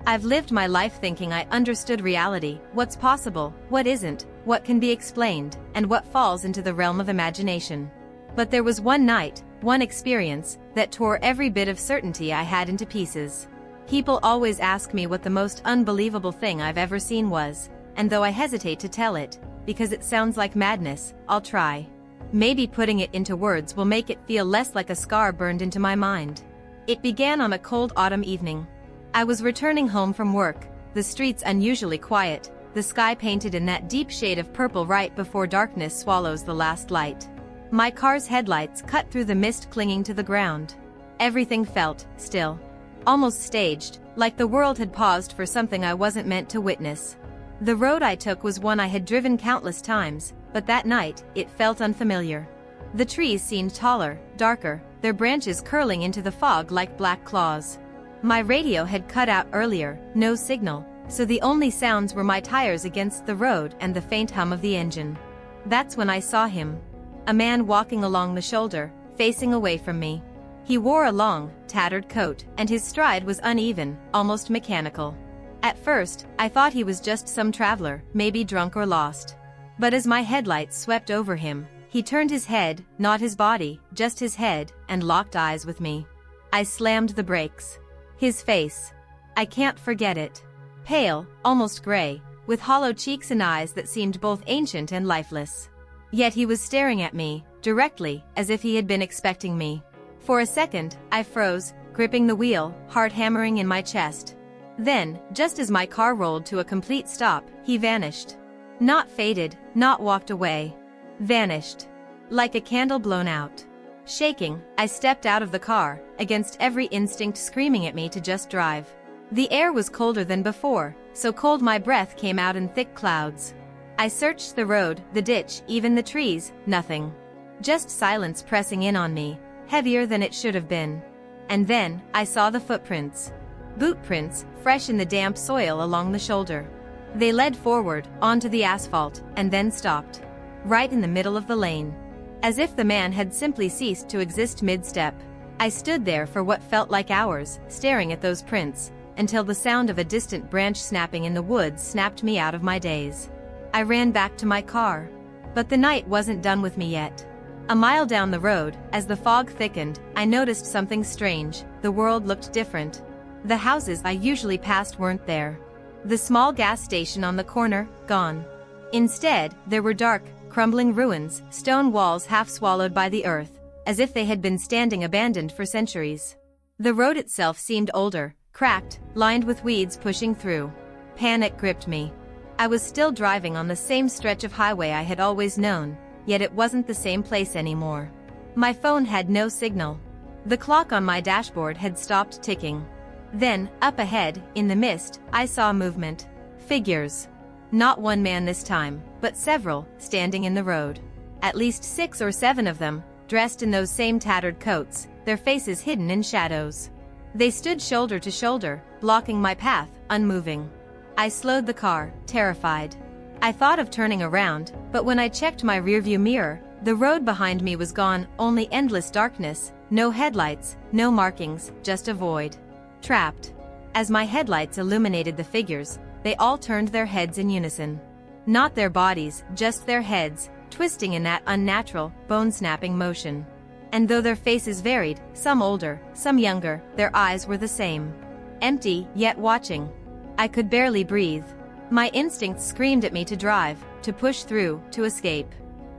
I've lived my life thinking I understood reality, what's possible, what isn't, what can be explained, and what falls into the realm of imagination. But there was one night, one experience, that tore every bit of certainty I had into pieces. People always ask me what the most unbelievable thing I've ever seen was, and though I hesitate to tell it, because it sounds like madness, I'll try. Maybe putting it into words will make it feel less like a scar burned into my mind. It began on a cold autumn evening. I was returning home from work, the streets unusually quiet, the sky painted in that deep shade of purple right before darkness swallows the last light. My car's headlights cut through the mist clinging to the ground. Everything felt still, almost staged, like the world had paused for something I wasn't meant to witness. The road I took was one I had driven countless times, but that night, it felt unfamiliar. The trees seemed taller, darker, their branches curling into the fog like black claws. My radio had cut out earlier, no signal, so the only sounds were my tires against the road and the faint hum of the engine. That's when I saw him. A man walking along the shoulder, facing away from me. He wore a long, tattered coat, and his stride was uneven, almost mechanical. At first, I thought he was just some traveler, maybe drunk or lost. But as my headlights swept over him, he turned his head, not his body, just his head, and locked eyes with me. I slammed the brakes. His face. I can't forget it. Pale, almost gray, with hollow cheeks and eyes that seemed both ancient and lifeless. Yet he was staring at me, directly, as if he had been expecting me. For a second, I froze, gripping the wheel, heart hammering in my chest. Then, just as my car rolled to a complete stop, he vanished. Not faded, not walked away. Vanished. Like a candle blown out. Shaking, I stepped out of the car, against every instinct screaming at me to just drive. The air was colder than before, so cold my breath came out in thick clouds. I searched the road, the ditch, even the trees, nothing. Just silence pressing in on me, heavier than it should have been. And then, I saw the footprints. Boot prints, fresh in the damp soil along the shoulder. They led forward, onto the asphalt, and then stopped. Right in the middle of the lane. As if the man had simply ceased to exist mid-step. I stood there for what felt like hours, staring at those prints, until the sound of a distant branch snapping in the woods snapped me out of my daze. I ran back to my car. But the night wasn't done with me yet. A mile down the road, as the fog thickened, I noticed something strange. The world looked different. The houses I usually passed weren't there. The small gas station on the corner, gone. Instead, there were dark, crumbling ruins, stone walls half swallowed by the earth, as if they had been standing abandoned for centuries. The road itself seemed older, cracked, lined with weeds pushing through. Panic gripped me. I was still driving on the same stretch of highway I had always known, yet it wasn't the same place anymore. My phone had no signal. The clock on my dashboard had stopped ticking. Then, up ahead, in the mist, I saw movement. Figures. Not one man this time, but several, standing in the road. At least 6 or 7 of them, dressed in those same tattered coats, their faces hidden in shadows. They stood shoulder to shoulder, blocking my path, unmoving. I slowed the car, terrified. I thought of turning around, but when I checked my rearview mirror, the road behind me was gone, only endless darkness, no headlights, no markings, just a void. Trapped. As my headlights illuminated the figures, they all turned their heads in unison. Not their bodies, just their heads, twisting in that unnatural, bone-snapping motion. And though their faces varied, some older, some younger, their eyes were the same. Empty, yet watching. I could barely breathe. My instincts screamed at me to drive, to push through, to escape.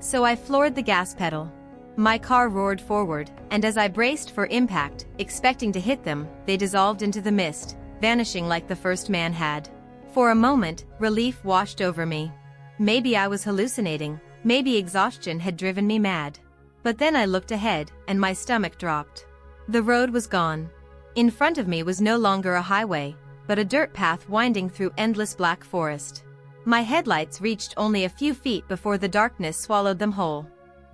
So I floored the gas pedal. My car roared forward, and as I braced for impact, expecting to hit them, they dissolved into the mist, vanishing like the first man had. For a moment, relief washed over me. Maybe I was hallucinating, maybe exhaustion had driven me mad. But then I looked ahead, and my stomach dropped. The road was gone. In front of me was no longer a highway, but a dirt path winding through endless black forest. My headlights reached only a few feet before the darkness swallowed them whole.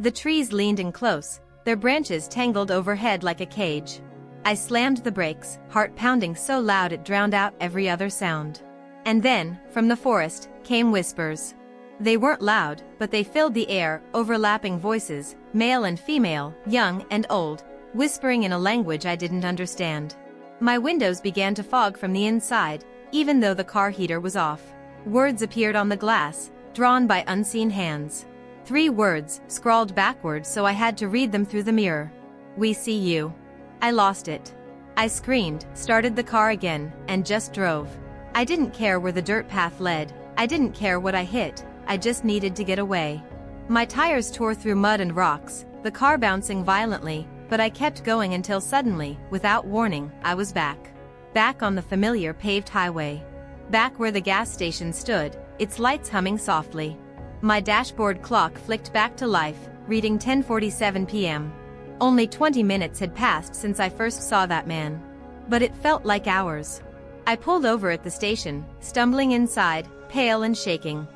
The trees leaned in close, their branches tangled overhead like a cage. I slammed the brakes, heart pounding so loud it drowned out every other sound. And then, from the forest, came whispers. They weren't loud, but they filled the air, overlapping voices, male and female, young and old, whispering in a language I didn't understand. My windows began to fog from the inside, even though the car heater was off. Words appeared on the glass, drawn by unseen hands. 3 words, scrawled backwards so I had to read them through the mirror. "We see you." I lost it. I screamed, started the car again, and just drove. I didn't care where the dirt path led, I didn't care what I hit, I just needed to get away. My tires tore through mud and rocks, the car bouncing violently, but I kept going until suddenly, without warning, I was back. Back on the familiar paved highway. Back where the gas station stood, its lights humming softly. My dashboard clock flicked back to life, reading 10:47 p.m. Only 20 minutes had passed since I first saw that man. But it felt like hours. I pulled over at the station, stumbling inside, pale and shaking.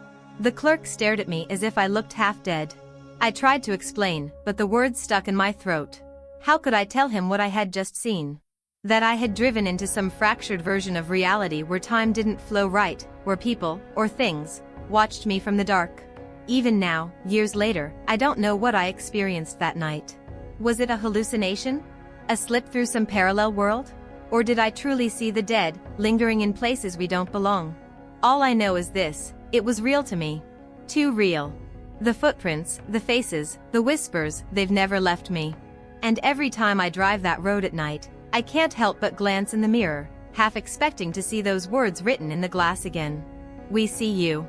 The clerk stared at me as if I looked half dead. I tried to explain, but the words stuck in my throat. How could I tell him what I had just seen? That I had driven into some fractured version of reality where time didn't flow right, where people, or things, watched me from the dark. Even now, years later, I don't know what I experienced that night. Was it a hallucination? A slip through some parallel world? Or did I truly see the dead, lingering in places we don't belong? All I know is this, it was real to me. Too real. The footprints, the faces, the whispers, they've never left me. And every time I drive that road at night, I can't help but glance in the mirror, half expecting to see those words written in the glass again. "We see you."